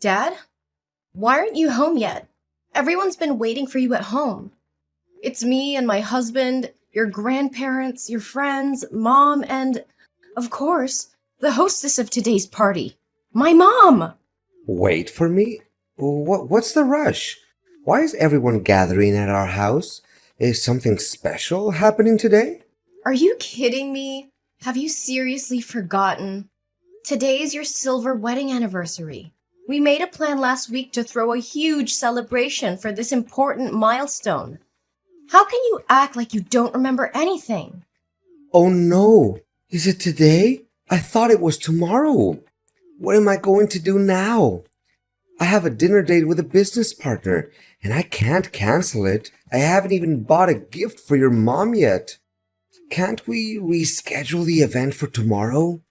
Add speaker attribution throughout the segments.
Speaker 1: Dad? Why aren't you home yet? Everyone's been waiting for you at home. It's me and my husband, your grandparents, your friends, Mom, and, of course, the hostess of today's party, my mom!
Speaker 2: Wait for me? What's the rush? Why is everyone gathering at our house? Is something special happening today?
Speaker 1: Are you kidding me? Have you seriously forgotten? Today is your silver wedding anniversary. We made a plan last week to throw a huge celebration for this important milestone. How can you act like you don't remember anything?
Speaker 2: Oh no! Is it today? I thought it was tomorrow. What am I going to do now? I have a dinner date with a business partner, and I can't cancel it. I haven't even bought a gift for your mom yet. Can't we reschedule the event for tomorrow?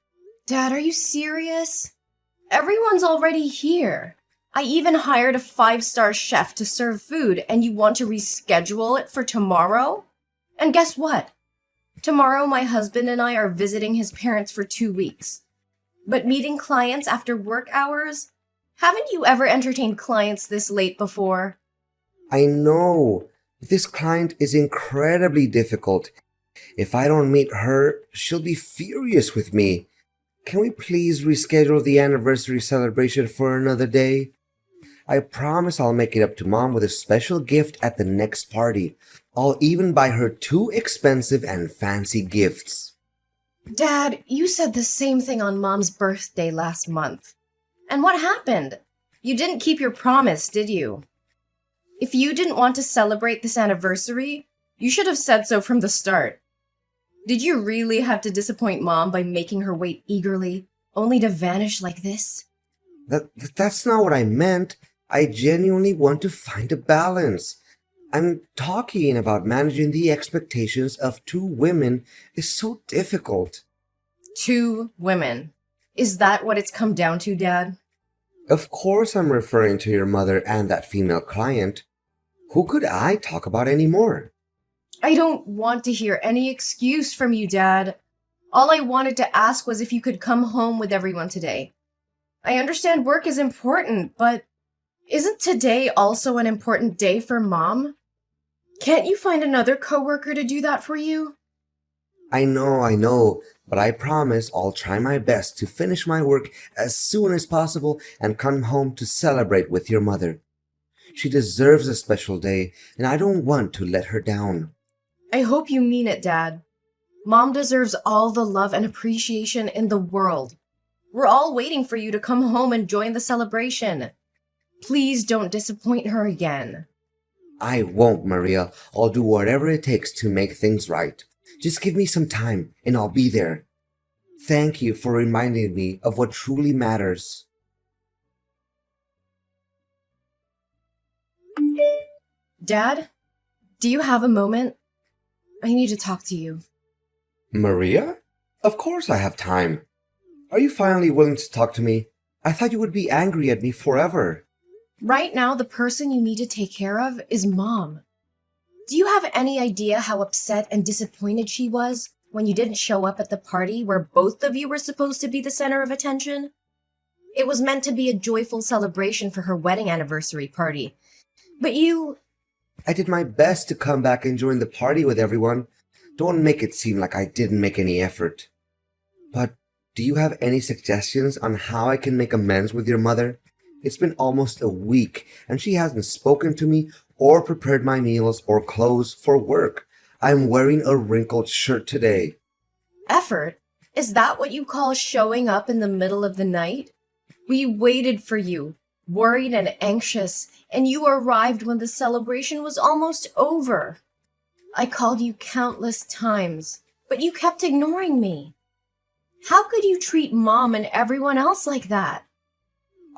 Speaker 1: Dad, are you serious? Everyone's already here. I even hired a 5-star chef to serve food, and you want to reschedule it for tomorrow? And guess what? Tomorrow my husband and I are visiting his parents for 2 weeks. But meeting clients after work hours? Haven't you ever entertained clients this late before?
Speaker 2: I know. This client is incredibly difficult. If I don't meet her, she'll be furious with me. Can we please reschedule the anniversary celebration for another day? I promise I'll make it up to Mom with a special gift at the next party. I'll even buy her 2 expensive and fancy gifts.
Speaker 1: Dad, you said the same thing on Mom's birthday last month. And what happened? You didn't keep your promise, did you? If you didn't want to celebrate this anniversary, you should have said so from the start. Did you really have to disappoint Mom by making her wait eagerly, only to vanish like this?
Speaker 2: That's not what I meant. I genuinely want to find a balance. I'm talking about managing the expectations of 2 women is so difficult.
Speaker 1: 2 women. Is that what it's come down to, Dad?
Speaker 2: Of course I'm referring to your mother and that female client. Who could I talk about anymore?
Speaker 1: I don't want to hear any excuse from you, Dad. All I wanted to ask was if you could come home with everyone today. I understand work is important, but isn't today also an important day for Mom? Can't you find another coworker to do that for you?
Speaker 2: I know, but I promise I'll try my best to finish my work as soon as possible and come home to celebrate with your mother. She deserves a special day, and I don't want to let her down.
Speaker 1: I hope you mean it, Dad. Mom deserves all the love and appreciation in the world. We're all waiting for you to come home and join the celebration. Please don't disappoint her again.
Speaker 2: I won't, Maria. I'll do whatever it takes to make things right. Just give me some time, and I'll be there. Thank you for reminding me of what truly matters.
Speaker 1: Dad, do you have a moment? I need to talk to you.
Speaker 2: Maria? Of course I have time. Are you finally willing to talk to me? I thought you would be angry at me forever.
Speaker 1: Right now, the person you need to take care of is Mom. Do you have any idea how upset and disappointed she was when you didn't show up at the party where both of you were supposed to be the center of attention? It was meant to be a joyful celebration for her wedding anniversary party. But you...
Speaker 2: I did my best to come back and join the party with everyone. Don't make it seem like I didn't make any effort. But do you have any suggestions on how I can make amends with your mother? It's been almost a week, and she hasn't spoken to me or prepared my meals or clothes for work. I'm wearing a wrinkled shirt today.
Speaker 1: Effort? Is that what you call showing up in the middle of the night? We waited for you, worried and anxious, and you arrived when the celebration was almost over. I called you countless times, but you kept ignoring me. How could you treat Mom and everyone else like that?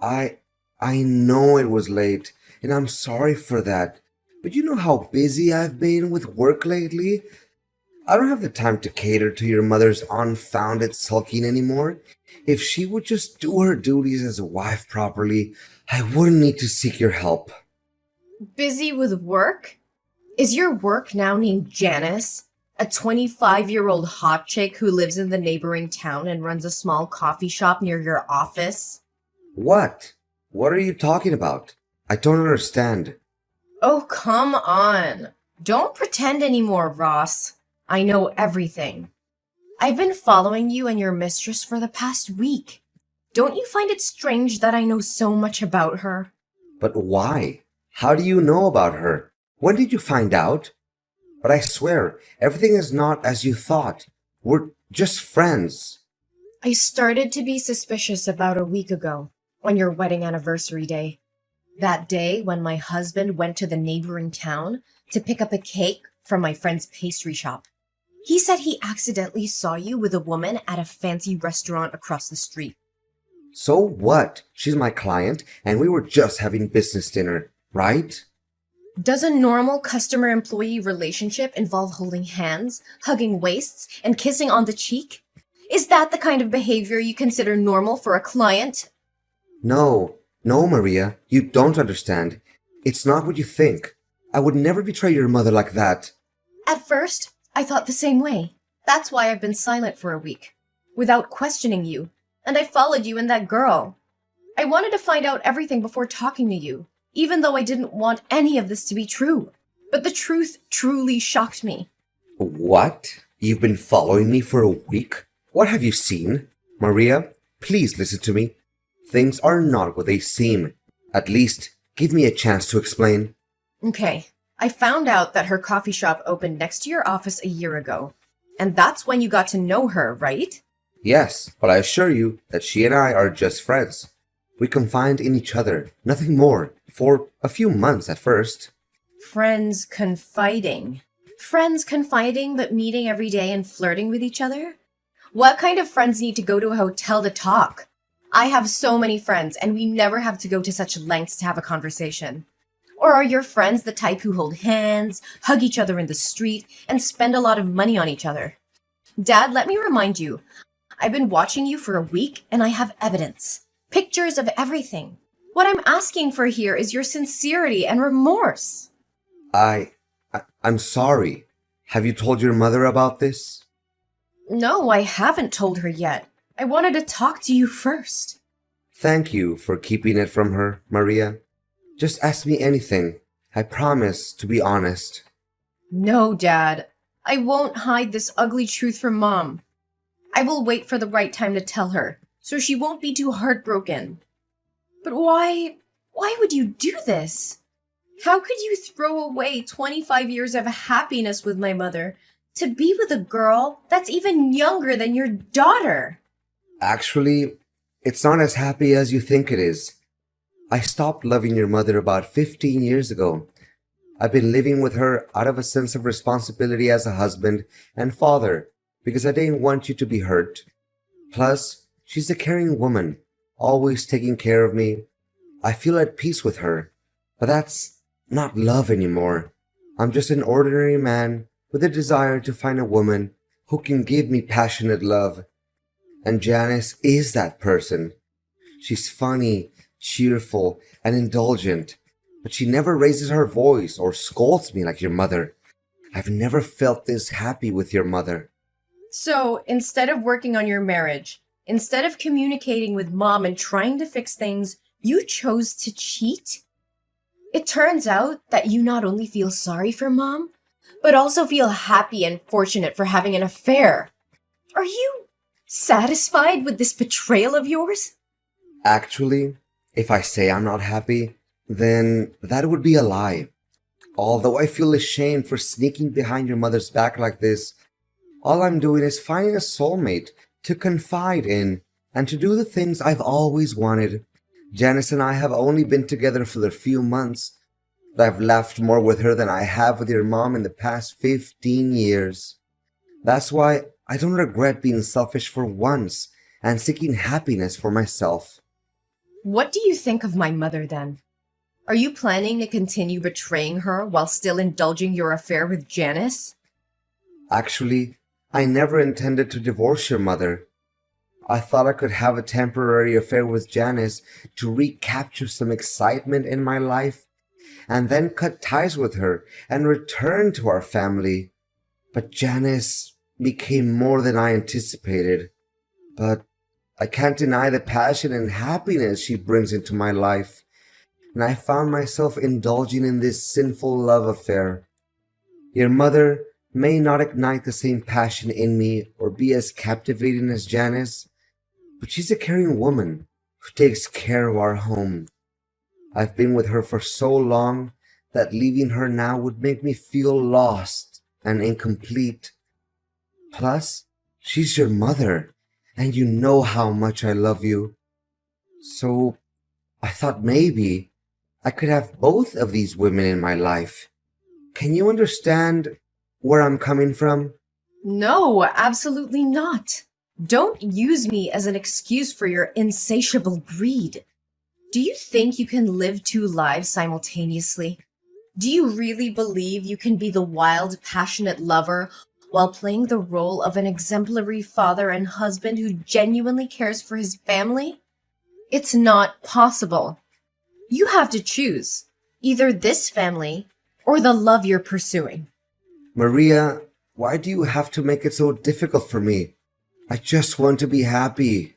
Speaker 2: I know it was late, and I'm sorry for that. But you know how busy I've been with work lately? I don't have the time to cater to your mother's unfounded sulking anymore. If she would just do her duties as a wife properly, I wouldn't need to seek your help.
Speaker 1: Busy with work? Is your work now named Janice? A 25-year-old hot chick who lives in the neighboring town and runs a small coffee shop near your office?
Speaker 2: What? What are you talking about? I don't understand.
Speaker 1: Oh, come on. Don't pretend anymore, Ross. I know everything. I've been following you and your mistress for the past week. Don't you find it strange that I know so much about her?
Speaker 2: But why? How do you know about her? When did you find out? But I swear, everything is not as you thought. We're just friends.
Speaker 1: I started to be suspicious about a week ago, on your wedding anniversary day. That day when my husband went to the neighboring town to pick up a cake from my friend's pastry shop. He said he accidentally saw you with a woman at a fancy restaurant across the street.
Speaker 2: So what? She's my client, and we were just having business dinner, right?
Speaker 1: Does a normal customer-employee relationship involve holding hands, hugging waists, and kissing on the cheek? Is that the kind of behavior you consider normal for a client?
Speaker 2: No, no, Maria, you don't understand. It's not what you think. I would never betray your mother like that.
Speaker 1: At first, I thought the same way. That's why I've been silent for a week, without questioning you, and I followed you and that girl. I wanted to find out everything before talking to you, even though I didn't want any of this to be true. But the truth truly shocked me.
Speaker 2: What? You've been following me for a week? What have you seen? Maria, please listen to me. Things are not what they seem. At least, give me a chance to explain.
Speaker 1: Okay, I found out that her coffee shop opened next to your office a year ago. And that's when you got to know her, right?
Speaker 2: Yes, but I assure you that she and I are just friends. We confide in each other, nothing more, for a few months at first.
Speaker 1: Friends confiding. Friends confiding but meeting every day and flirting with each other? What kind of friends need to go to a hotel to talk? I have so many friends and we never have to go to such lengths to have a conversation. Or are your friends the type who hold hands, hug each other in the street, and spend a lot of money on each other? Dad, let me remind you, I've been watching you for a week and I have evidence. Pictures of everything. What I'm asking for here is your sincerity and remorse.
Speaker 2: I'm sorry. Have you told your mother about this?
Speaker 1: No, I haven't told her yet. I wanted to talk to you first.
Speaker 2: Thank you for keeping it from her, Maria. Just ask me anything. I promise to be honest.
Speaker 1: No, Dad. I won't hide this ugly truth from Mom. I will wait for the right time to tell her, so she won't be too heartbroken. But why would you do this? How could you throw away 25 years of happiness with my mother to be with a girl that's even younger than your daughter?
Speaker 2: Actually, it's not as happy as you think it is. I stopped loving your mother about 15 years ago. I've been living with her out of a sense of responsibility as a husband and father because I didn't want you to be hurt. Plus, she's a caring woman, always taking care of me. I feel at peace with her, but that's not love anymore. I'm just an ordinary man with a desire to find a woman who can give me passionate love. And Janice is that person. She's funny, cheerful, and indulgent, but she never raises her voice or scolds me like your mother. I've never felt this happy with your mother.
Speaker 1: So, instead of working on your marriage, instead of communicating with Mom and trying to fix things, you chose to cheat? It turns out that you not only feel sorry for Mom, but also feel happy and fortunate for having an affair. Are you satisfied with this betrayal of yours?
Speaker 2: Actually, if I say I'm not happy, then that would be a lie. Although I feel ashamed for sneaking behind your mother's back like this, all I'm doing is finding a soulmate to confide in and to do the things I've always wanted. Janice and I have only been together for a few months, but I've laughed more with her than I have with your mom in the past 15 years. That's why I don't regret being selfish for once and seeking happiness for myself.
Speaker 1: What do you think of my mother then? Are you planning to continue betraying her while still indulging your affair with Janice?
Speaker 2: Actually, I never intended to divorce your mother. I thought I could have a temporary affair with Janice to recapture some excitement in my life, and then cut ties with her and return to our family. But Janice became more than I anticipated. But I can't deny the passion and happiness she brings into my life, and I found myself indulging in this sinful love affair. Your mother may not ignite the same passion in me or be as captivating as Janice, but she's a caring woman who takes care of our home. I've been with her for so long that leaving her now would make me feel lost and incomplete. Plus, she's your mother, and you know how much I love you. So, I thought maybe I could have both of these women in my life. Can you understand where I'm coming from?
Speaker 1: No, absolutely not. Don't use me as an excuse for your insatiable greed. Do you think you can live two lives simultaneously? Do you really believe you can be the wild, passionate lover while playing the role of an exemplary father and husband who genuinely cares for his family? It's not possible. You have to choose either this family or the love you're pursuing.
Speaker 2: Maria, why do you have to make it so difficult for me? I just want to be happy.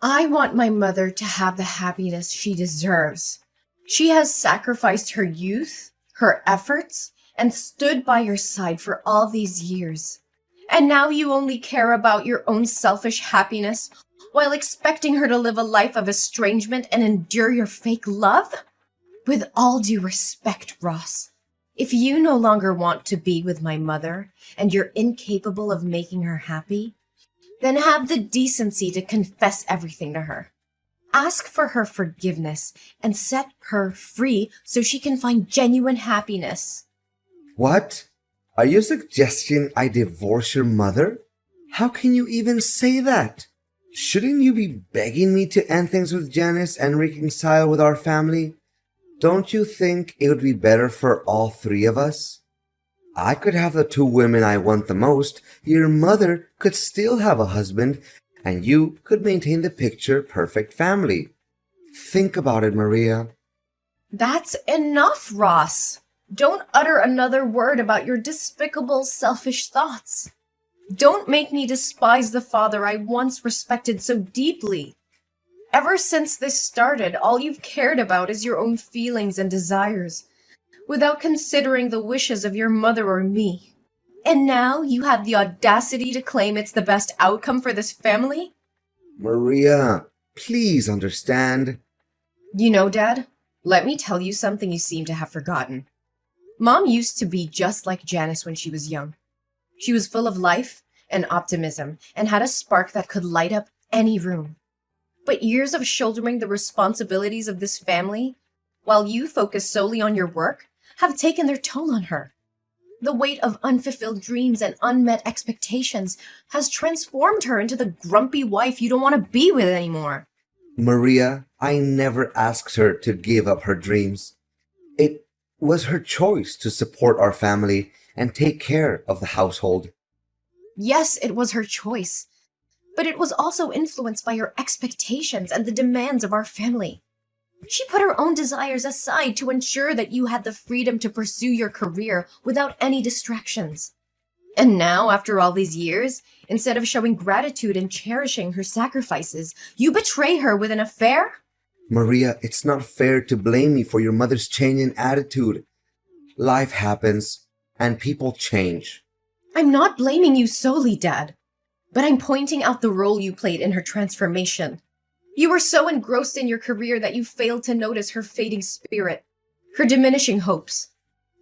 Speaker 1: I want my mother to have the happiness she deserves. She has sacrificed her youth, her efforts, and stood by your side for all these years. And now you only care about your own selfish happiness while expecting her to live a life of estrangement and endure your fake love? With all due respect, Ross, if you no longer want to be with my mother and you're incapable of making her happy, then have the decency to confess everything to her. Ask for her forgiveness and set her free so she can find genuine happiness.
Speaker 2: What? Are you suggesting I divorce your mother? How can you even say that? Shouldn't you be begging me to end things with Janice and reconcile with our family? Don't you think it would be better for all three of us? I could have the two women I want the most, your mother could still have a husband, and you could maintain the picture-perfect family. Think about it, Maria.
Speaker 1: That's enough, Ross. Don't utter another word about your despicable, selfish thoughts. Don't make me despise the father I once respected so deeply. Ever since this started, all you've cared about is your own feelings and desires, without considering the wishes of your mother or me. And now you have the audacity to claim it's the best outcome for this family?
Speaker 2: Maria, please understand.
Speaker 1: You know, Dad, let me tell you something you seem to have forgotten. Mom used to be just like Janice when she was young. She was full of life and optimism and had a spark that could light up any room. But years of shouldering the responsibilities of this family, while you focus solely on your work, have taken their toll on her. The weight of unfulfilled dreams and unmet expectations has transformed her into the grumpy wife you don't want to be with anymore.
Speaker 2: Maria, I never asked her to give up her dreams. It was her choice to support our family and take care of the household.
Speaker 1: Yes, it was her choice, but it was also influenced by your expectations and the demands of our family. She put her own desires aside to ensure that you had the freedom to pursue your career without any distractions. And now, after all these years, instead of showing gratitude and cherishing her sacrifices, you betray her with an affair?
Speaker 2: Maria, it's not fair to blame me for your mother's change in attitude. Life happens, and people change.
Speaker 1: I'm not blaming you solely, Dad, but I'm pointing out the role you played in her transformation. You were so engrossed in your career that you failed to notice her fading spirit, her diminishing hopes.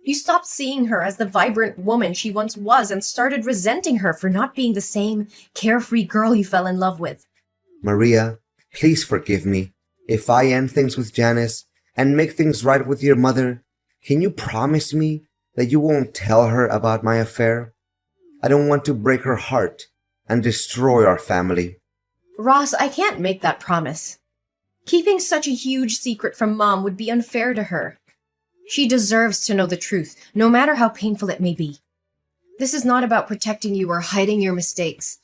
Speaker 1: You stopped seeing her as the vibrant woman she once was and started resenting her for not being the same carefree girl you fell in love with.
Speaker 2: Maria, please forgive me. If I end things with Janice and make things right with your mother, can you promise me that you won't tell her about my affair? I don't want to break her heart and destroy our family.
Speaker 1: Ross, I can't make that promise. Keeping such a huge secret from Mom would be unfair to her. She deserves to know the truth, no matter how painful it may be. This is not about protecting you or hiding your mistakes.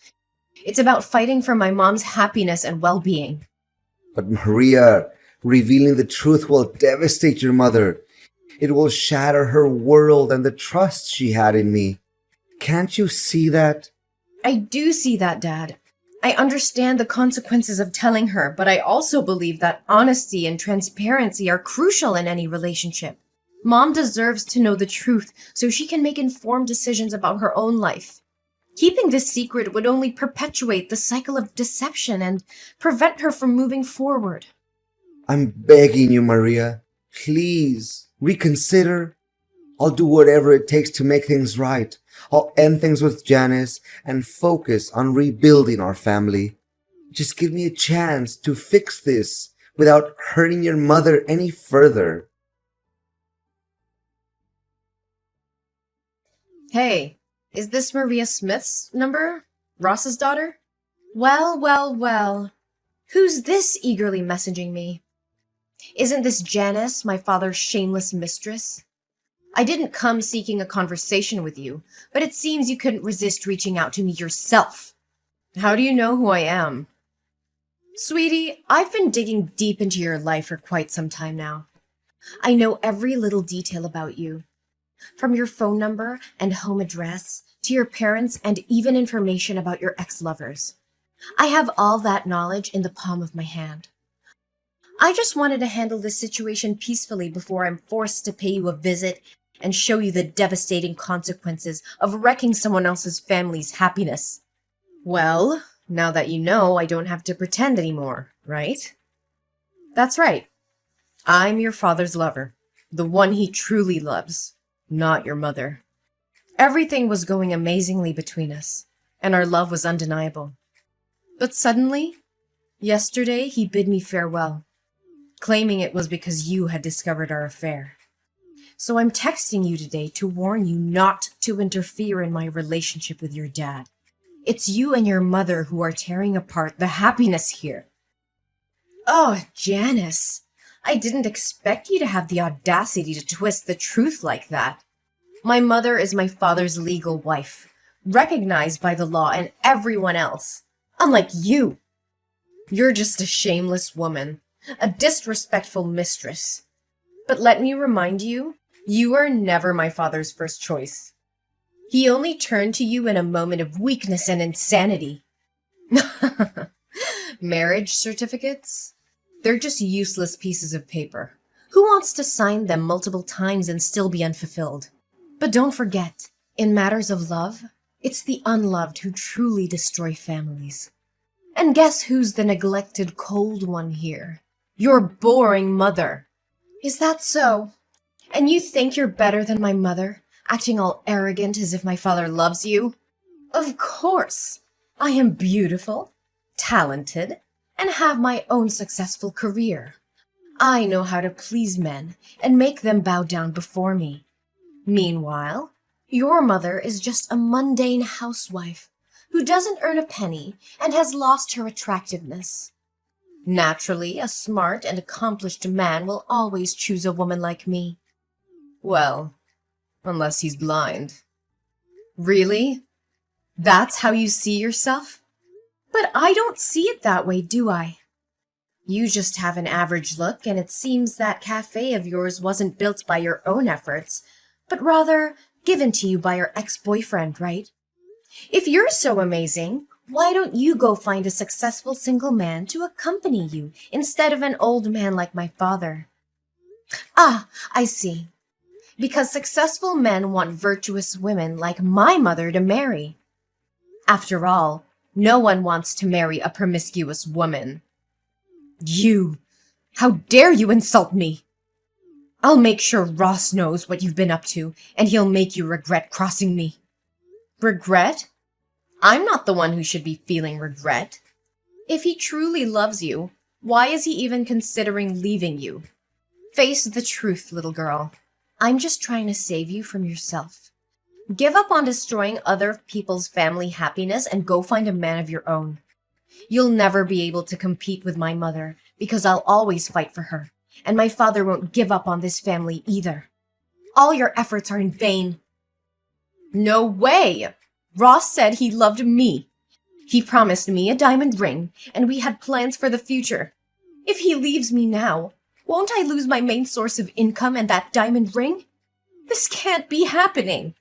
Speaker 1: It's about fighting for my mom's happiness and well-being.
Speaker 2: But Maria, revealing the truth will devastate your mother. It will shatter her world and the trust she had in me. Can't you see that?
Speaker 1: I do see that, Dad. I understand the consequences of telling her, but I also believe that honesty and transparency are crucial in any relationship. Mom deserves to know the truth so she can make informed decisions about her own life. Keeping this secret would only perpetuate the cycle of deception and prevent her from moving forward.
Speaker 2: I'm begging you, Maria. Please, reconsider. I'll do whatever it takes to make things right. I'll end things with Janice and focus on rebuilding our family. Just give me a chance to fix this without hurting your mother any further.
Speaker 1: Hey, is this Maria Smith's number? Ross's daughter? Well. Who's this eagerly messaging me? Isn't this Janice, my father's shameless mistress? I didn't come seeking a conversation with you, but it seems you couldn't resist reaching out to me yourself. How do you know who I am? Sweetie, I've been digging deep into your life for quite some time now. I know every little detail about you, from your phone number and home address to your parents and even information about your ex-lovers. I have all that knowledge in the palm of my hand. I just wanted to handle this situation peacefully before I'm forced to pay you a visit and show you the devastating consequences of wrecking someone else's family's happiness. Well, now that you know, I don't have to pretend anymore, right? That's right. I'm your father's lover, the one he truly loves, not your mother. Everything was going amazingly between us, and our love was undeniable. But suddenly, yesterday, he bid me farewell, claiming it was because you had discovered our affair. So I'm texting you today to warn you not to interfere in my relationship with your dad. It's you and your mother who are tearing apart the happiness here. Oh, Janice, I didn't expect you to have the audacity to twist the truth like that. My mother is my father's legal wife, recognized by the law and everyone else. Unlike you. You're just a shameless woman, a disrespectful mistress. But let me remind you, you were never my father's first choice. He only turned to you in a moment of weakness and insanity. Marriage certificates? They're just useless pieces of paper. Who wants to sign them multiple times and still be unfulfilled? But don't forget, in matters of love, it's the unloved who truly destroy families. And guess who's the neglected cold one here? Your boring mother. Is that so? And you think you're better than my mother, acting all arrogant as if my father loves you? Of course. I am beautiful, talented, and have my own successful career. I know how to please men and make them bow down before me. Meanwhile, your mother is just a mundane housewife who doesn't earn a penny and has lost her attractiveness. Naturally, a smart and accomplished man will always choose a woman like me. Well, unless he's blind. Really? That's how you see yourself? But I don't see it that way, do I? You just have an average look, and it seems that cafe of yours wasn't built by your own efforts, but rather given to you by your ex-boyfriend, right? If you're so amazing, why don't you go find a successful single man to accompany you instead of an old man like my father? Ah, I see. Because successful men want virtuous women like my mother to marry. After all, no one wants to marry a promiscuous woman. You! How dare you insult me! I'll make sure Ross knows what you've been up to, and he'll make you regret crossing me. Regret? I'm not the one who should be feeling regret. If he truly loves you, why is he even considering leaving you? Face the truth, little girl. I'm just trying to save you from yourself. Give up on destroying other people's family happiness and go find a man of your own. You'll never be able to compete with my mother because I'll always fight for her, and my father won't give up on this family either. All your efforts are in vain. No way! Ross said he loved me. He promised me a diamond ring, and we had plans for the future. If he leaves me now, won't I lose my main source of income and that diamond ring? This can't be happening.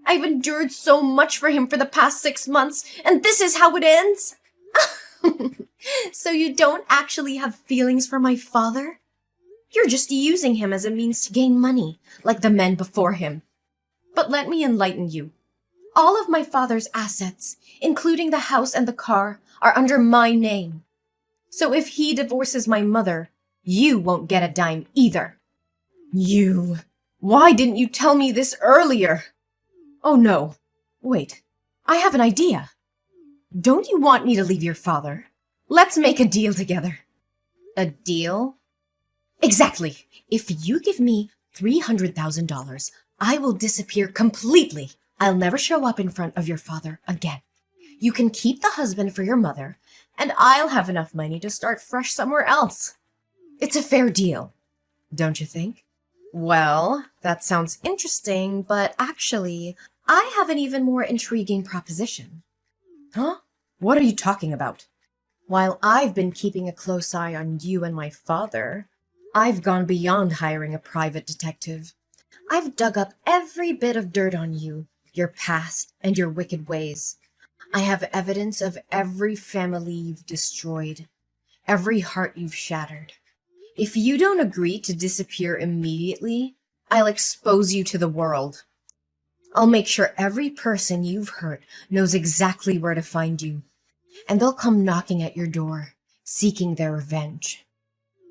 Speaker 1: I've endured so much for him for the past 6 months, and this is how it ends? So you don't actually have feelings for my father? You're just using him as a means to gain money, like the men before him. But let me enlighten you. All of my father's assets, including the house and the car, are under my name. So if he divorces my mother, you won't get a dime either. You! Why didn't you tell me this earlier? Oh no. Wait, I have an idea. Don't you want me to leave your father? Let's make a deal together. A deal? Exactly. If you give me $300,000, I will disappear completely. I'll never show up in front of your father again. You can keep the husband for your mother, and I'll have enough money to start fresh somewhere else. It's a fair deal, don't you think? Well, that sounds interesting, but actually, I have an even more intriguing proposition. Huh? What are you talking about? While I've been keeping a close eye on you and my father, I've gone beyond hiring a private detective. I've dug up every bit of dirt on you, your past, and your wicked ways. I have evidence of every family you've destroyed, every heart you've shattered. If you don't agree to disappear immediately, I'll expose you to the world. I'll make sure every person you've hurt knows exactly where to find you, and they'll come knocking at your door, seeking their revenge.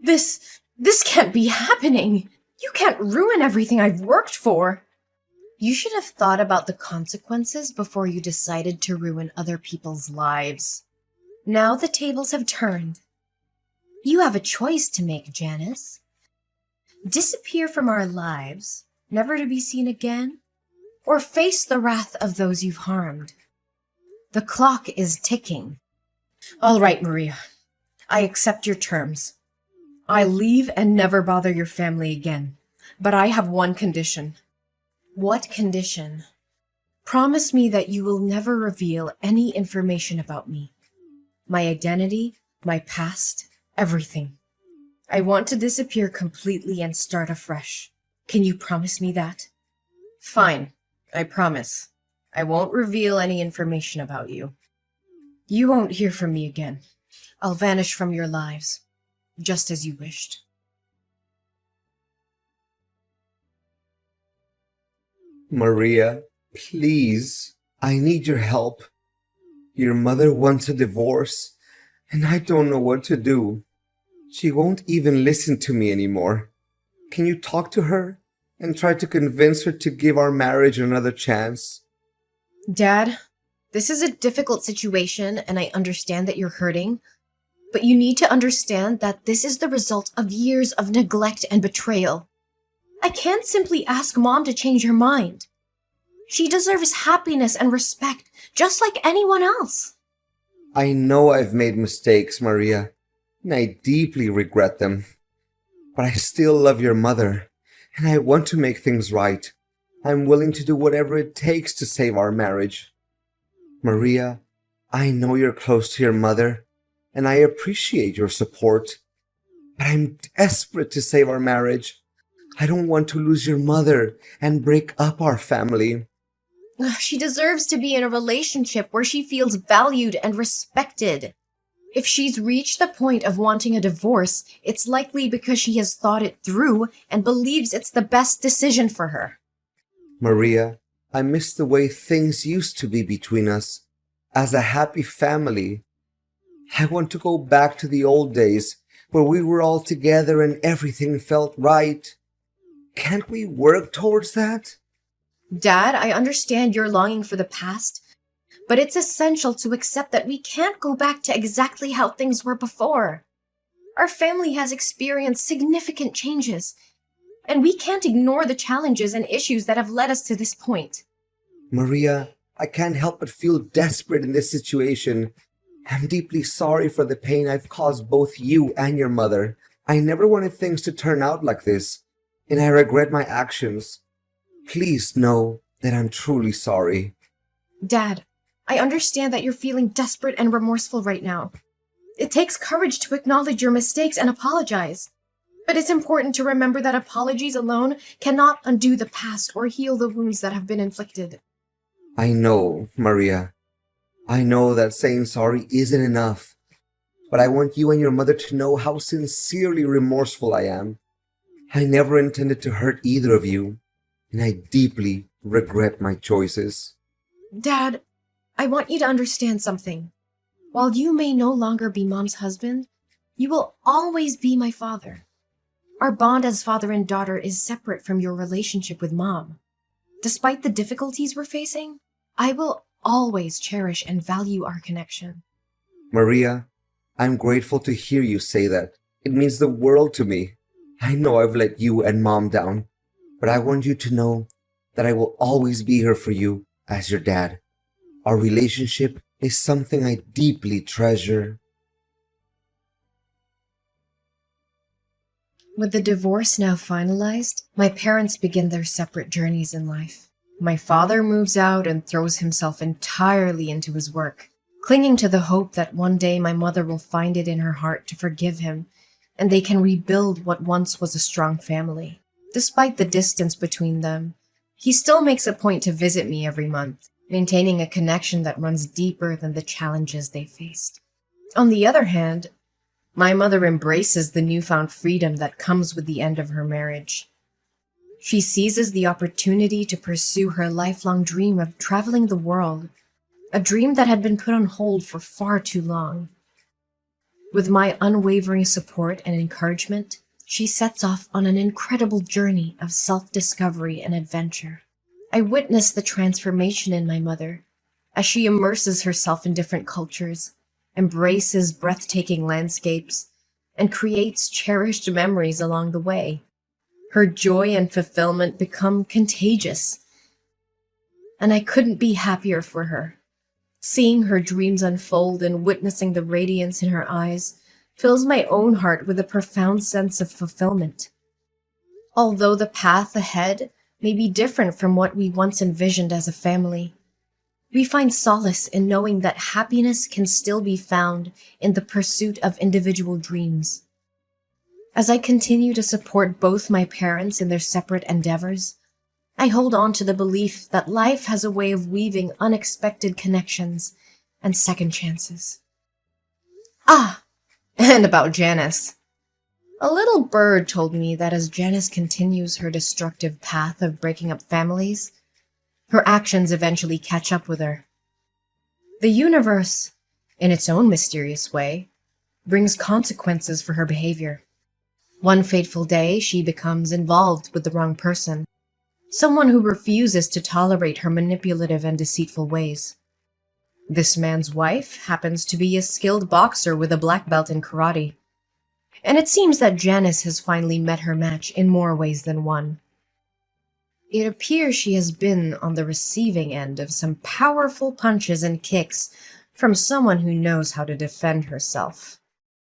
Speaker 1: This can't be happening. You can't ruin everything I've worked for. You should have thought about the consequences before you decided to ruin other people's lives. Now the tables have turned. You have a choice to make, Janice. Disappear from our lives, never to be seen again, or face the wrath of those you've harmed. The clock is ticking. All right, Maria. I accept your terms. I leave and never bother your family again. But I have one condition. What condition? Promise me that you will never reveal any information about me. My identity, my past, everything. I want to disappear completely and start afresh. Can you promise me that? Fine, I promise. I won't reveal any information about you. You won't hear from me again. I'll vanish from your lives, just as you wished.
Speaker 2: Maria, please, I need your help. Your mother wants a divorce, and I don't know what to do. She won't even listen to me anymore. Can you talk to her and try to convince her to give our marriage another chance?
Speaker 1: Dad, this is a difficult situation, and I understand that you're hurting, but you need to understand that this is the result of years of neglect and betrayal. I can't simply ask Mom to change her mind. She deserves happiness and respect, just like anyone else.
Speaker 2: I know I've made mistakes, Maria, and I deeply regret them. But I still love your mother, and I want to make things right. I'm willing to do whatever it takes to save our marriage. Maria, I know you're close to your mother, and I appreciate your support. But I'm desperate to save our marriage. I don't want to lose your mother and break up our family.
Speaker 1: She deserves to be in a relationship where she feels valued and respected. If she's reached the point of wanting a divorce, it's likely because she has thought it through and believes it's the best decision for her.
Speaker 2: Maria, I miss the way things used to be between us, as a happy family. I want to go back to the old days where we were all together and everything felt right. Can't we work towards that?
Speaker 1: Dad, I understand you're longing for the past, but it's essential to accept that we can't go back to exactly how things were before. Our family has experienced significant changes, and we can't ignore the challenges and issues that have led us to this point.
Speaker 2: Maria, I can't help but feel desperate in this situation. I'm deeply sorry for the pain I've caused both you and your mother. I never wanted things to turn out like this, and I regret my actions. Please know that I'm truly sorry.
Speaker 1: Dad, I understand that you're feeling desperate and remorseful right now. It takes courage to acknowledge your mistakes and apologize. But it's important to remember that apologies alone cannot undo the past or heal the wounds that have been inflicted.
Speaker 2: I know, Maria. I know that saying sorry isn't enough, but I want you and your mother to know how sincerely remorseful I am. I never intended to hurt either of you, and I deeply regret my choices.
Speaker 1: Dad, I want you to understand something. While you may no longer be Mom's husband, you will always be my father. Our bond as father and daughter is separate from your relationship with Mom. Despite the difficulties we're facing, I will always cherish and value our connection.
Speaker 2: Maria, I'm grateful to hear you say that. It means the world to me. I know I've let you and Mom down, but I want you to know that I will always be here for you as your dad. Our relationship is something I deeply treasure.
Speaker 1: With the divorce now finalized, my parents begin their separate journeys in life. My father moves out and throws himself entirely into his work, clinging to the hope that one day my mother will find it in her heart to forgive him and they can rebuild what once was a strong family. Despite the distance between them, he still makes a point to visit me every month, maintaining a connection that runs deeper than the challenges they faced. On the other hand, my mother embraces the newfound freedom that comes with the end of her marriage. She seizes the opportunity to pursue her lifelong dream of traveling the world, a dream that had been put on hold for far too long. With my unwavering support and encouragement, she sets off on an incredible journey of self-discovery and adventure. I witness the transformation in my mother as she immerses herself in different cultures, embraces breathtaking landscapes, and creates cherished memories along the way. Her joy and fulfillment become contagious, and I couldn't be happier for her. Seeing her dreams unfold and witnessing the radiance in her eyes fills my own heart with a profound sense of fulfillment. Although the path ahead may be different from what we once envisioned as a family, we find solace in knowing that happiness can still be found in the pursuit of individual dreams. As I continue to support both my parents in their separate endeavors, I hold on to the belief that life has a way of weaving unexpected connections and second chances. Ah, and about Janice. A little bird told me that as Janice continues her destructive path of breaking up families, her actions eventually catch up with her. The universe, in its own mysterious way, brings consequences for her behavior. One fateful day, she becomes involved with the wrong person, someone who refuses to tolerate her manipulative and deceitful ways. This man's wife happens to be a skilled boxer with a black belt in karate, and it seems that Janice has finally met her match in more ways than one. It appears she has been on the receiving end of some powerful punches and kicks from someone who knows how to defend herself.